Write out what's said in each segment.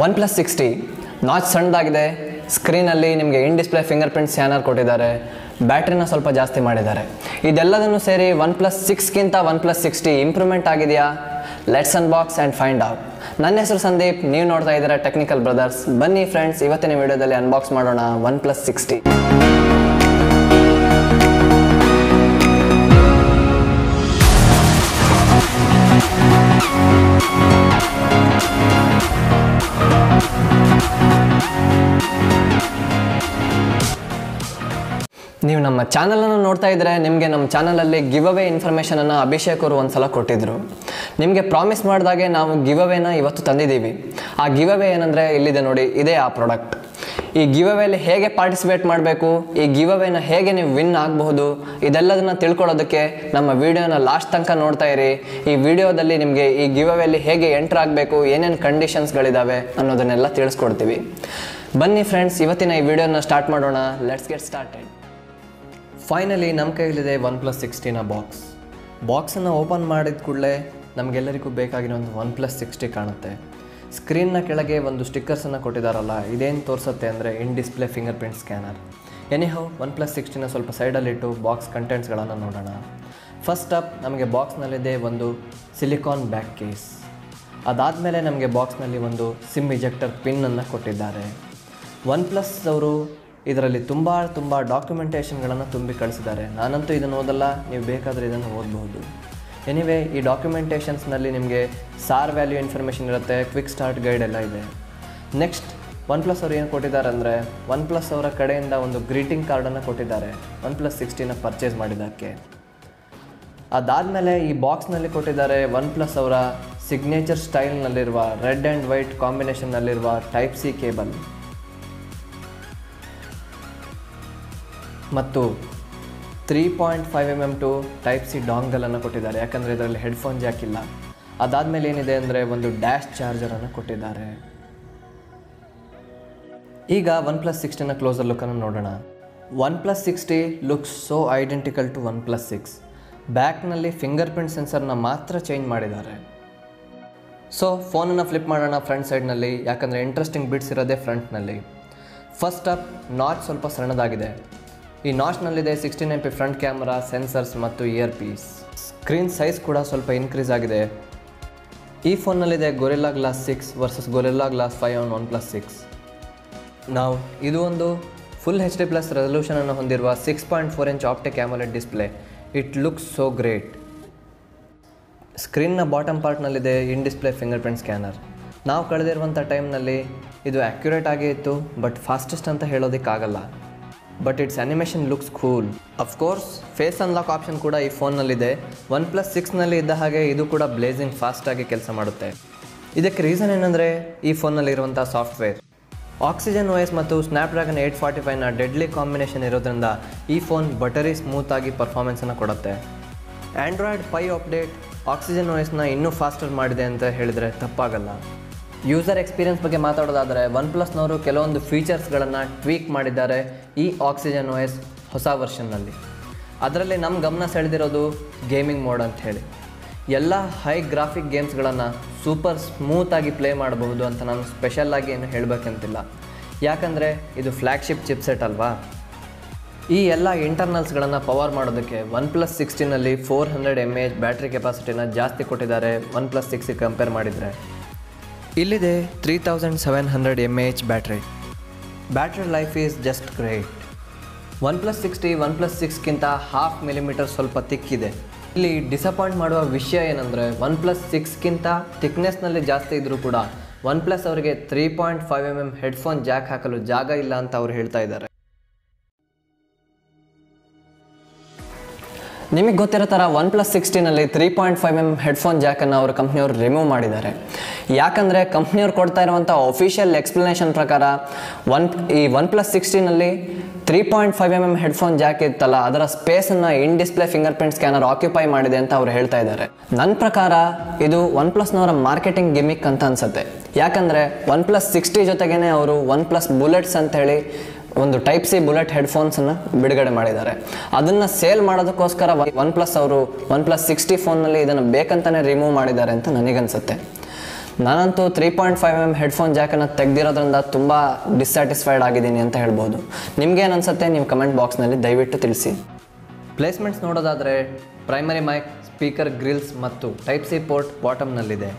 OnePlus 60 notch ಸಣ್ಣದಾಗಿದೆ, ಸ್ಕ್ರೀನಲ್ಲಿ ನಿಮಗೆ ಇನ್ display finger print scanner ಕೊಟ್ಟಿದ್ದಾರೆ, ಬ್ಯಾಟ್ರಿನ ಸ್ವಲ್ಪ ಜಾಸ್ತಿ ಮಾಡಿದ್ದಾರೆ. ಇದೆಲ್ಲದನ್ನು ಸೇರಿ OnePlus 6ಗಿಂತ OnePlus 60 ಇಂಪ್ರೂವ್ಮೆಂಟ್ ಆಗಿದೆಯಾ? Let's unbox and find out. ನನ್ನ ಹೆಸರು ಸಂದೀಪ್, ನೀವು ನೋಡ್ತಾ ಇದ್ದೀರಾ ಟೆಕ್ನಿಕಲ್ ಬ್ರದರ್ಸ್. ಬನ್ನಿ ಫ್ರೆಂಡ್ಸ್, ಇವತ್ತಿನ ವಿಡಿಯೋದಲ್ಲಿ ಅನ್ಬಾಕ್ಸ್ ಮಾಡೋಣ OnePlus 60. ನೀವು ನಮ್ಮ ಚಾನಲನ್ನು ನೋಡ್ತಾ ಇದ್ದರೆ ನಿಮಗೆ ನಮ್ಮ ಚಾನಲಲ್ಲಿ ಗಿವ್ ಅವೇ ಇನ್ಫಾರ್ಮೇಷನನ್ನು ಅಭಿಷೇಕ್ ಅವರು ಒಂದು ಸಲ ಕೊಟ್ಟಿದ್ದರು. ನಿಮಗೆ ಪ್ರಾಮಿಸ್ ಮಾಡಿದಾಗೆ ನಾವು ಗಿವ್ ಅವೇನ ಇವತ್ತು ತಂದಿದ್ದೀವಿ. ಆ ಗಿವ್ ಅವೇ ಏನಂದರೆ ಇಲ್ಲಿದೆ ನೋಡಿ, ಇದೇ ಆ ಪ್ರಾಡಕ್ಟ್. ಈ ಗಿವ್ ಅವೇಲಿ ಹೇಗೆ ಪಾರ್ಟಿಸಿಪೇಟ್ ಮಾಡಬೇಕು, ಈ ಗಿವ್ ಅವೇನ ಹೇಗೆ ನೀವು ವಿನ್ ಆಗಬಹುದು, ಇದೆಲ್ಲದನ್ನು ತಿಳ್ಕೊಳ್ಳೋದಕ್ಕೆ ನಮ್ಮ ವಿಡಿಯೋನ ಲಾಸ್ಟ್ ತನಕ ನೋಡ್ತಾ ಇರಿ. ಈ ವಿಡಿಯೋದಲ್ಲಿ ನಿಮಗೆ ಈ ಗಿವ್ ಅವೇಲಿ ಹೇಗೆ ಎಂಟ್ರ್ ಆಗಬೇಕು, ಏನೇನು ಕಂಡೀಷನ್ಸ್ಗಳಿದ್ದಾವೆ ಅನ್ನೋದನ್ನೆಲ್ಲ ತಿಳಿಸ್ಕೊಡ್ತೀವಿ. ಬನ್ನಿ ಫ್ರೆಂಡ್ಸ್, ಇವತ್ತಿನ ಈ ವಿಡಿಯೋನ ಸ್ಟಾರ್ಟ್ ಮಾಡೋಣ. Let's get started. ಫೈನಲಿ ನಮ್ಮ ಕೈಲಿದೆ OnePlus 60ನ ಬಾಕ್ಸನ್ನು ಓಪನ್ ಮಾಡಿದ ಕೂಡಲೇ ನಮಗೆಲ್ಲರಿಗೂ ಬೇಕಾಗಿರೋ ಒಂದು OnePlus 60 ಕಾಣುತ್ತೆ. ಸ್ಕ್ರೀನ್ನ ಕೆಳಗೆ ಒಂದು ಸ್ಟಿಕ್ಕರ್ಸನ್ನು ಕೊಟ್ಟಿದ್ದಾರಲ್ಲ, ಇದೇನು ತೋರಿಸುತ್ತೆ ಅಂದರೆ ಇನ್ display finger print scanner. Anyhow OnePlus 60ನ ಸ್ವಲ್ಪ ಸೈಡಲ್ಲಿಟ್ಟು ಬಾಕ್ಸ್ ಕಂಟೆಂಟ್ಸ್ಗಳನ್ನು ನೋಡೋಣ. ಫಸ್ಟ್ ಅಪ್ ನಮಗೆ ಬಾಕ್ಸ್ನಲ್ಲಿದೆ ಒಂದು ಸಿಲಿಕಾನ್ ಬ್ಯಾಕ್ ಕೇಸ್. ಅದಾದಮೇಲೆ ನಮಗೆ ಬಾಕ್ಸ್ನಲ್ಲಿ ಒಂದು ಸಿಮ್ ಇಜೆಕ್ಟರ್ ಪಿನ್ನನ್ನು ಕೊಟ್ಟಿದ್ದಾರೆ. OnePlus ಅವರು ಇದರಲ್ಲಿ ತುಂಬ ಡಾಕ್ಯುಮೆಂಟೇಷನ್ಗಳನ್ನು ತುಂಬಿ ಕಳಿಸಿದ್ದಾರೆ. ನಾನಂತೂ ಇದನ್ನು ಓದಲ್ಲ, ನೀವು ಬೇಕಾದರೆ ಇದನ್ನು ಓದಬಹುದು. ಎನಿವೇ, ಈ ಡಾಕ್ಯುಮೆಂಟೇಷನ್ಸ್ನಲ್ಲಿ ನಿಮಗೆ ಸಾರ್ ವ್ಯಾಲ್ಯೂ ಇನ್ಫಾರ್ಮೇಷನ್ ಇರುತ್ತೆ, ಕ್ವಿಕ್ ಸ್ಟಾರ್ಟ್ ಗೈಡ್ ಎಲ್ಲ ಇದೆ. ನೆಕ್ಸ್ಟ್ OnePlus ಅವರು ಏನು ಕೊಟ್ಟಿದ್ದಾರೆ ಅಂದರೆ, OnePlus ಅವರ ಕಡೆಯಿಂದ ಒಂದು ಗ್ರೀಟಿಂಗ್ ಕಾರ್ಡನ್ನು ಕೊಟ್ಟಿದ್ದಾರೆ OnePlus 60ನ ಪರ್ಚೇಸ್ ಮಾಡಿದ್ದಕ್ಕೆ. ಅದಾದಮೇಲೆ ಈ ಬಾಕ್ಸ್ನಲ್ಲಿ ಕೊಟ್ಟಿದ್ದಾರೆ OnePlus ಅವರ ಸಿಗ್ನೇಚರ್ ಸ್ಟೈಲ್ನಲ್ಲಿರುವ ರೆಡ್ ಆ್ಯಂಡ್ ವೈಟ್ ಕಾಂಬಿನೇಷನ್ನಲ್ಲಿರುವ ಟೈಪ್ ಸಿ ಕೇಬಲ್ ಮತ್ತು 3.5mm ಟು ಟೈಪ್ ಸಿ ಡಾಂಗಲನ್ನು ಕೊಟ್ಟಿದ್ದಾರೆ, ಯಾಕಂದರೆ ಇದರಲ್ಲಿ ಹೆಡ್ಫೋನ್ ಜಾಕ್ ಇಲ್ಲ. ಅದಾದಮೇಲೆ ಏನಿದೆ ಅಂದರೆ ಒಂದು ಡ್ಯಾಶ್ ಚಾರ್ಜರನ್ನು ಕೊಟ್ಟಿದ್ದಾರೆ. ಈಗ OnePlus 60ನ ಕ್ಲೋಸರ್ ಲುಕ್ಕನ್ನು ನೋಡೋಣ. OnePlus 60 looks so identical to OnePlus 6. ಬ್ಯಾಕ್ನಲ್ಲಿ ಫಿಂಗರ್ ಪ್ರಿಂಟ್ ಸೆನ್ಸರ್ನ ಮಾತ್ರ ಚೇಂಜ್ ಮಾಡಿದ್ದಾರೆ. ಸೊ ಫೋನನ್ನು ಫ್ಲಿಪ್ ಮಾಡೋಣ ಫ್ರಂಟ್ ಸೈಡ್ನಲ್ಲಿ, ಯಾಕಂದರೆ ಇಂಟ್ರೆಸ್ಟಿಂಗ್ ಬಿಟ್ಸ್ ಇರೋದೇ ಫ್ರಂಟ್ನಲ್ಲಿ. ಫಸ್ಟ್ ಅಪ್ ನಾಚ್ ಸ್ವಲ್ಪ ಸಣ್ಣದಾಗಿದೆ. ಈ ನಾಚ್ನಲ್ಲಿದೆ 16MP ಫ್ರಂಟ್ ಕ್ಯಾಮ್ರಾ, ಸೆನ್ಸರ್ಸ್ ಮತ್ತು ಇಯರ್ ಪೀಸ್. ಸ್ಕ್ರೀನ್ ಸೈಜ್ ಕೂಡ ಸ್ವಲ್ಪ ಇನ್ಕ್ರೀಸ್ ಆಗಿದೆ. ಈ ಫೋನ್ನಲ್ಲಿದೆ Gorilla Glass 6 versus Gorilla Glass 5 on OnePlus 6. ನಾವು ಇದು ಒಂದು ಫುಲ್ HD+ ರೆಸಲ್ಯೂಷನನ್ನು ಹೊಂದಿರುವ 6.4 inch optic AMOLED display. It looks so great. ಸ್ಕ್ರೀನ್ನ ಬಾಟಮ್ ಪಾರ್ಟ್ನಲ್ಲಿದೆ in display finger print scanner. ನಾವು ಕಳೆದಿರುವಂಥ ಟೈಮ್ನಲ್ಲಿ ಇದು ಆ್ಯಕ್ಯುರೇಟ್ ಆಗೇ ಇತ್ತು, ಬಟ್ ಫಾಸ್ಟೆಸ್ಟ್ ಅಂತ ಹೇಳೋದಕ್ಕಾಗಲ್ಲ. But it's animation looks cool. Of course face unlock option ಕೂಡ ಈ ಫೋನ್ನಲ್ಲಿದೆ. OnePlus 6ನಲ್ಲಿ ಇದ್ದ ಹಾಗೆ ಇದು ಕೂಡ ಬ್ಲೇಸಿಂಗ್ ಫಾಸ್ಟಾಗಿ ಕೆಲಸ ಮಾಡುತ್ತೆ. ಇದಕ್ಕೆ ರೀಸನ್ ಏನಂದರೆ ಈ ಫೋನ್ನಲ್ಲಿರುವಂಥ ಸಾಫ್ಟ್ವೇರ್. ಆಕ್ಸಿಜನ್ OS ಮತ್ತು ಸ್ನ್ಯಾಪ್ಡ್ರ್ಯಾಗನ್ 845ನ ಡೆಡ್ಲಿ ಕಾಂಬಿನೇಷನ್ ಇರೋದ್ರಿಂದ ಈ ಫೋನ್ ಬಟರಿ ಸ್ಮೂತಾಗಿ ಪರ್ಫಾರ್ಮೆನ್ಸನ್ನು ಕೊಡುತ್ತೆ. ಆ್ಯಂಡ್ರಾಯ್ಡ್ 5 ಅಪ್ಡೇಟ್ ಆಕ್ಸಿಜನ್ OSನ ಇನ್ನೂ ಫಾಸ್ಟರ್ ಮಾಡಿದೆ ಅಂತ ಹೇಳಿದರೆ ತಪ್ಪಾಗಲ್ಲ. ಯೂಸರ್ ಎಕ್ಸ್ಪೀರಿಯನ್ಸ್ ಬಗ್ಗೆ ಮಾತಾಡೋದಾದರೆ OnePlusನವರು ಕೆಲವೊಂದು ಫೀಚರ್ಸ್ಗಳನ್ನು ಟ್ವೀಕ್ ಮಾಡಿದ್ದಾರೆ ಈ ಆಕ್ಸಿಜನ್ OS ಹೊಸ ವರ್ಷನ್ನಲ್ಲಿ. ಅದರಲ್ಲಿ ನಮ್ಮ ಗಮನ ಸೆಳೆದಿರೋದು ಗೇಮಿಂಗ್ ಮೋಡ್ ಅಂತ ಹೇಳಿ. ಎಲ್ಲ ಹೈ ಗ್ರಾಫಿಕ್ ಗೇಮ್ಸ್ಗಳನ್ನು ಸೂಪರ್ ಸ್ಮೂತಾಗಿ ಪ್ಲೇ ಮಾಡಬಹುದು ಅಂತ ನಾನು ಸ್ಪೆಷಲ್ಲಾಗಿ ಏನು ಹೇಳಬೇಕಂತಿಲ್ಲ, ಯಾಕಂದರೆ ಇದು ಫ್ಲ್ಯಾಗ್ಶಿಪ್ ಚಿಪ್ಸೆಟ್ ಅಲ್ವಾ. ಈ ಎಲ್ಲ ಇಂಟರ್ನಲ್ಸ್ಗಳನ್ನು ಪವರ್ ಮಾಡೋದಕ್ಕೆ OnePlus 60ನಲ್ಲಿ 400 mAh ಬ್ಯಾಟ್ರಿ ಕೆಪಾಸಿಟಿನ ಜಾಸ್ತಿ ಕೊಟ್ಟಿದ್ದಾರೆ OnePlus 6ಗೆ ಕಂಪೇರ್ ಮಾಡಿದರೆ. ಇಲ್ಲಿದೆ 3700 mAh battery life is just great. OnePlus 60 OnePlus 6ಗಿಂತ 0.5 mm ಸ್ವಲ್ಪ ತಿಕ್ಕಿದೆ. ಇಲ್ಲಿ ಡಿಸಪಾಯಿಂಟ್ ಮಾಡುವ ವಿಷಯ ಏನಂದರೆ OnePlus 6ಗಿಂತ ಥಿಕ್ನೆಸ್ನಲ್ಲಿ ಜಾಸ್ತಿ ಇದ್ದರೂ ಕೂಡ OnePlus ಅವರಿಗೆ 3.5mm ಹೆಡ್ಫೋನ್ ಜಾಕ್ ಹಾಕಲು ಜಾಗ ಇಲ್ಲ ಅಂತ ಅವ್ರು ಹೇಳ್ತಾ ಇದ್ದಾರೆ. ನಿಮಗೆ ಗೊತ್ತಿರೋ ಥರ OnePlus 60ನಲ್ಲಿ 3.5mm ಹೆಡ್ಫೋನ್ ಜಾಕನ್ನು ಅವ್ರ ಕಂಪ್ನಿಯವರು ರಿಮೂವ್ ಮಾಡಿದ್ದಾರೆ. ಯಾಕಂದರೆ ಕಂಪ್ನಿಯವ್ರು ಕೊಡ್ತಾ ಇರುವಂಥ ಅಫಿಷಿಯಲ್ ಎಕ್ಸ್ಪ್ಲನೇಷನ್ ಪ್ರಕಾರ ಈ OnePlus 60ನಲ್ಲಿ 3.5mm ಹೆಡ್ಫೋನ್ ಜಾಕ್ ಇತ್ತಲ್ಲ, ಅದರ ಸ್ಪೇಸನ್ನು in display finger print scanner occupy ಮಾಡಿದೆ ಅಂತ ಅವ್ರು ಹೇಳ್ತಾ ಇದ್ದಾರೆ. ನನ್ನ ಪ್ರಕಾರ ಇದು OnePlusನವರ ಮಾರ್ಕೆಟಿಂಗ್ ಗಿಮಿಕ್ ಅಂತ ಅನಿಸುತ್ತೆ. ಯಾಕಂದರೆ OnePlus 60 ಜೊತೆಗೇ ಅವರು OnePlus ಬುಲೆಟ್ಸ್ ಅಂತೇಳಿ ಒಂದು ಟೈಪ್ ಸಿ ಬುಲೆಟ್ ಹೆಡ್ಫೋನ್ಸನ್ನು ಬಿಡುಗಡೆ ಮಾಡಿದ್ದಾರೆ. ಅದನ್ನು ಸೇಲ್ ಮಾಡೋದಕ್ಕೋಸ್ಕರ OnePlus ಅವರು OnePlus 60 ಫೋನ್ನಲ್ಲಿ ಇದನ್ನು ಬೇಕಂತಲೇ ರಿಮೂವ್ ಮಾಡಿದ್ದಾರೆ ಅಂತ ನನಗನ್ಸುತ್ತೆ. ನಾನಂತೂ 3.5mm ಹೆಡ್ಫೋನ್ ಜಾಕನ್ನು ತೆಗೆದಿರೋದ್ರಿಂದ ತುಂಬ ಡಿಸ್ಸ್ಯಾಟಿಸ್ಫೈಡ್ ಆಗಿದ್ದೀನಿ ಅಂತ ಹೇಳ್ಬೋದು. ನಿಮ್ಗೇನು ಅನಿಸುತ್ತೆ ನೀವು ಕಮೆಂಟ್ ಬಾಕ್ಸ್ನಲ್ಲಿ ದಯವಿಟ್ಟು ತಿಳಿಸಿ. ಪ್ಲೇಸ್ಮೆಂಟ್ಸ್ ನೋಡೋದಾದರೆ ಪ್ರೈಮರಿ ಮೈಕ್, ಸ್ಪೀಕರ್ ಗ್ರಿಲ್ಸ್ ಮತ್ತು ಟೈಪ್ ಸಿ ಪೋರ್ಟ್ ಬಾಟಮ್ನಲ್ಲಿದೆ.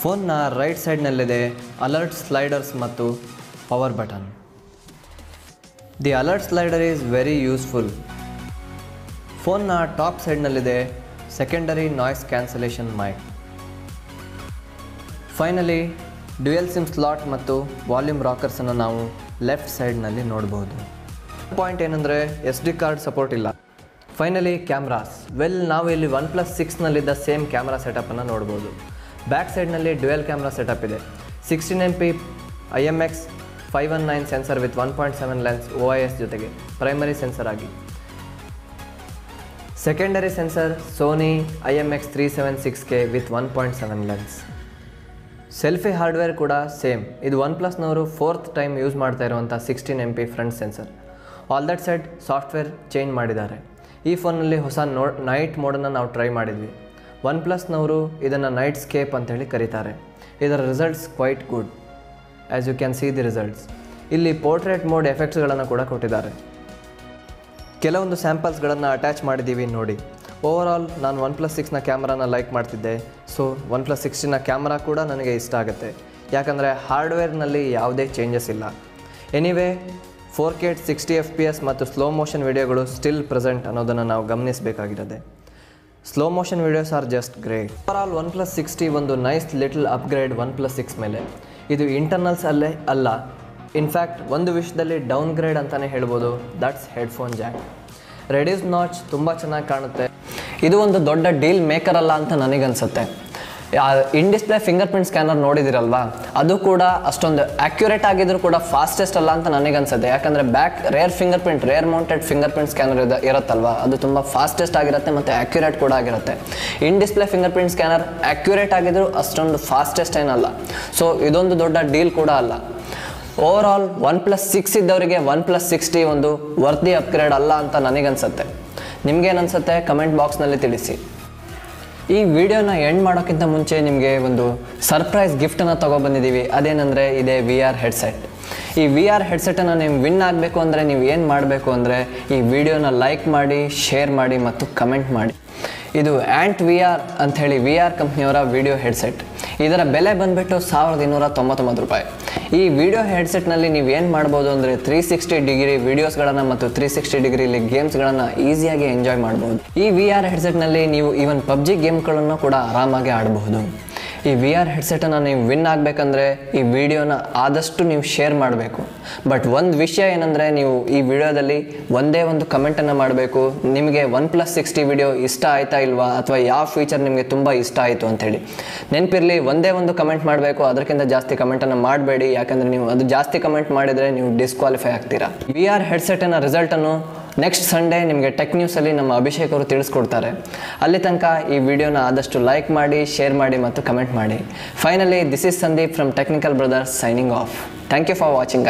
ಫೋನ್ನ ರೈಟ್ ಸೈಡ್ನಲ್ಲಿದೆ ಅಲರ್ಟ್ ಸ್ಲೈಡರ್ಸ್ ಮತ್ತು power button. The alert slider is very useful. ಫೋನ್ನ ಟಾಪ್ ಸೈಡ್ನಲ್ಲಿದೆ secondary noise cancellation mic. Finally dual SIM slot ಮತ್ತು ವಾಲ್ಯೂಮ್ ರಾಕರ್ಸನ್ನು ನಾವು ಲೆಫ್ಟ್ ಸೈಡ್ನಲ್ಲಿ ನೋಡ್ಬೋದು. ಪಾಯಿಂಟ್ ಏನಂದರೆ SD ಕಾರ್ಡ್ ಸಪೋರ್ಟ್ ಇಲ್ಲ. Finally cameras. ನಾವು ಇಲ್ಲಿ OnePlus 6ನಲ್ಲಿದ್ದ ಸೇಮ್ ಕ್ಯಾಮ್ರಾ ಸೆಟಪ್ಪನ್ನು ನೋಡ್ಬೋದು. ಬ್ಯಾಕ್ ಸೈಡ್ನಲ್ಲಿ ಡ್ಯುಯಲ್ ಕ್ಯಾಮ್ರಾ ಸೆಟಪ್ ಇದೆ. 16MP IMX 519 sensor with 1.7 lens OIS ಜೊತೆಗೆ ಪ್ರೈಮರಿ ಸೆನ್ಸರ್ ಆಗಿ. Secondary sensor Sony IMX 376K with 1.7 lens. Selfie hardware ಕೂಡ ಸೇಮ್. ಇದು OnePlusನವರು 4th ಟೈಮ್ ಯೂಸ್ ಮಾಡ್ತಾ ಇರುವಂಥ 16MP front sensor. All that said software change ಮಾಡಿದ್ದಾರೆ. ಈ ಫೋನಲ್ಲಿ ಹೊಸ ನೈಟ್ ಮೋಡನ್ನು ನಾವು ಟ್ರೈ ಮಾಡಿದ್ವಿ. OnePlusನವರು ಇದನ್ನು ನೈಟ್ ಸ್ಕೇಪ್ ಅಂತೇಳಿ ಕರೀತಾರೆ. ಇದರ results quite good. As you can see the results. ಇಲ್ಲಿ ಪೋರ್ಟ್ರೇಟ್ ಮೋಡ್ ಎಫೆಕ್ಟ್ಸ್ಗಳನ್ನು ಕೂಡ ಕೊಟ್ಟಿದ್ದಾರೆ. ಕೆಲವೊಂದು ಸ್ಯಾಂಪಲ್ಸ್ಗಳನ್ನು ಅಟ್ಯಾಚ್ ಮಾಡಿದ್ದೀವಿ ನೋಡಿ. ಓವರಾಲ್ ನಾನು OnePlus 6ನ ಕ್ಯಾಮ್ರಾನ ಲೈಕ್ ಮಾಡ್ತಿದ್ದೆ. ಸೊ OnePlus 6ನ ಕ್ಯಾಮ್ರಾ ಕೂಡ ನನಗೆ ಇಷ್ಟ ಆಗುತ್ತೆ, ಯಾಕಂದರೆ ಹಾರ್ಡ್ವೇರ್ನಲ್ಲಿ ಯಾವುದೇ ಚೇಂಜಸ್ ಇಲ್ಲ. ಎನಿವೇ 4K 60 FPS ಮತ್ತು ಸ್ಲೋ ಮೋಷನ್ ವಿಡಿಯೋಗಳು ಸ್ಟಿಲ್ ಪ್ರೆಸೆಂಟ್ ಅನ್ನೋದನ್ನು ನಾವು ಗಮನಿಸಬೇಕಾಗಿರುತ್ತೆ. Slow motion videos are just great. Overall OnePlus 60 ಒಂದು ನೈಸ್ ಲಿಟಲ್ ಅಪ್ಗ್ರೇಡ್ OnePlus 6 ಮೇಲೆ. ಇದು ಇಂಟರ್ನಲ್ಸ್ ಅಲ್ಲೇ ಅಲ್ಲ, ಇನ್ಫ್ಯಾಕ್ಟ್ ಒಂದು ವಿಷಯದಲ್ಲಿ ಡೌನ್ಗ್ರೇಡ್ ಅಂತಲೇ ಹೇಳ್ಬೋದು. That's headphone Jack. Reduce notch ತುಂಬ ಚೆನ್ನಾಗಿ ಕಾಣುತ್ತೆ. ಇದು ಒಂದು ದೊಡ್ಡ ಡೀಲ್ ಮೇಕರ್ ಅಲ್ಲ ಅಂತ ನನಗನ್ಸುತ್ತೆ. In display finger print scanner ನೋಡಿದಿರಲ್ವಾ, ಅದು ಕೂಡ ಅಷ್ಟೊಂದು ಆ್ಯಕ್ಯುರೇಟ್ ಆಗಿದ್ರು ಕೂಡ ಫಾಸ್ಟೆಸ್ಟ್ ಅಲ್ಲ ಅಂತ ನನಗನ್ಸುತ್ತೆ. ಯಾಕಂದರೆ back rear mounted finger print scanner ಇರುತ್ತಲ್ವ, ಅದು ತುಂಬ ಫಾಸ್ಟೆಸ್ಟ್ ಆಗಿರುತ್ತೆ ಮತ್ತು ಆ್ಯಕ್ಯುರೇಟ್ ಕೂಡ ಆಗಿರುತ್ತೆ. In display finger print scanner accurate ಆಗಿದ್ರು ಅಷ್ಟೊಂದು ಫಾಸ್ಟೆಸ್ಟ್ ಏನಲ್ಲ. ಸೊ ಇದೊಂದು ದೊಡ್ಡ ಡೀಲ್ ಕೂಡ ಅಲ್ಲ. ಓವರಾಲ್ OnePlus 6 ಇದ್ದವರಿಗೆ OnePlus 60 ಒಂದು ವರ್ದಿ ಅಪ್ಗ್ರೇಡ್ ಅಲ್ಲ ಅಂತ ನನಗನ್ಸುತ್ತೆ. ನಿಮಗೇನನ್ಸುತ್ತೆ ಕಮೆಂಟ್ ಬಾಕ್ಸ್ನಲ್ಲಿ ತಿಳಿಸಿ. ಈ ವಿಡಿಯೋನ ಎಂಡ್ ಮಾಡೋಕ್ಕಿಂತ ಮುಂಚೆ ನಿಮಗೆ ಒಂದು ಸರ್ಪ್ರೈಸ್ ಗಿಫ್ಟನ್ನು ತೊಗೊಬಂದಿದ್ದೀವಿ. ಅದೇನೆಂದರೆ ಇದೆ VR ಹೆಡ್ಸೆಟ್. ಈ VR ಹೆಡ್ಸೆಟನ್ನು ನೀವು ವಿನ್ ಆಗಬೇಕು ಅಂದರೆ ನೀವು ಏನು ಮಾಡಬೇಕು ಅಂದರೆ ಈ ವಿಡಿಯೋನ ಲೈಕ್ ಮಾಡಿ, ಶೇರ್ ಮಾಡಿ ಮತ್ತು ಕಮೆಂಟ್ ಮಾಡಿ. ಇದು ಆ್ಯಂಟ್ VR ಅಂಥೇಳಿ VR ಕಂಪ್ನಿಯವರ ವಿಡಿಯೋ ಹೆಡ್ಸೆಟ್. ಇದರ ಬೆಲೆ ಬಂದುಬಿಟ್ಟು $1299. ಈ ವಿಡಿಯೋ ಹೆಡ್ಸೆಟ್ನಲ್ಲಿ ನೀವು ಏನು ಮಾಡ್ಬೋದು ಅಂದರೆ 360 ಡಿಗ್ರಿ ವೀಡಿಯೋಸ್ಗಳನ್ನು ಮತ್ತು 360 ಡಿಗ್ರಿಲಿ ಗೇಮ್ಸ್ಗಳನ್ನು ಈಸಿಯಾಗಿ ಎಂಜಾಯ್ ಮಾಡ್ಬೋದು. ಈ VR ಹೆಡ್ಸೆಟ್ನಲ್ಲಿ ನೀವು ಈವನ್ PUBG ಗೇಮ್ಗಳನ್ನು ಕೂಡ ಆರಾಮಾಗಿ ಆಡಬಹುದು. ಈ VR ಹೆಡ್ಸೆಟನ್ನು ನೀವು ವಿನ್ ಆಗಬೇಕಂದ್ರೆ ಈ ವಿಡಿಯೋನ ಆದಷ್ಟು ನೀವು ಶೇರ್ ಮಾಡಬೇಕು. ಬಟ್ ಒಂದು ವಿಷಯ ಏನಂದರೆ ನೀವು ಈ ವಿಡಿಯೋದಲ್ಲಿ ಒಂದೇ ಒಂದು ಕಮೆಂಟನ್ನು ಮಾಡಬೇಕು. ನಿಮಗೆ OnePlus 60 ವಿಡಿಯೋ ಇಷ್ಟ ಆಯ್ತಾ ಇಲ್ವಾ, ಅಥವಾ ಯಾವ ಫೀಚರ್ ನಿಮಗೆ ತುಂಬ ಇಷ್ಟ ಆಯಿತು ಅಂಥೇಳಿ. ನೆನಪಿರಲಿ, ಒಂದೇ ಒಂದು ಕಮೆಂಟ್ ಮಾಡಬೇಕು, ಅದಕ್ಕಿಂತ ಜಾಸ್ತಿ ಕಮೆಂಟನ್ನು ಮಾಡಬೇಡಿ. ಯಾಕಂದರೆ ನೀವು ಅದು ಜಾಸ್ತಿ ಕಮೆಂಟ್ ಮಾಡಿದರೆ ನೀವು ಡಿಸ್ಕ್ವಾಲಿಫೈ ಆಗ್ತೀರಾ. VR ಹೆಡ್ಸೆಟಿನ ರಿಸಲ್ಟನ್ನು ನೆಕ್ಸ್ಟ್ ಸಂಡೇ ನಿಮಗೆ ಟೆಕ್ ನ್ಯೂಸಲ್ಲಿ ನಮ್ಮ ಅಭಿಷೇಕ್ ಅವರು ತಿಳಿಸ್ಕೊಡ್ತಾರೆ. ಅಲ್ಲಿ ತನಕ ಈ ವಿಡಿಯೋನ ಆದಷ್ಟು ಲೈಕ್ ಮಾಡಿ, ಶೇರ್ ಮಾಡಿ ಮತ್ತು ಕಮೆಂಟ್ ಮಾಡಿ. Finally, this is Sandeep from Technical Brothers signing off. Thank you for watching.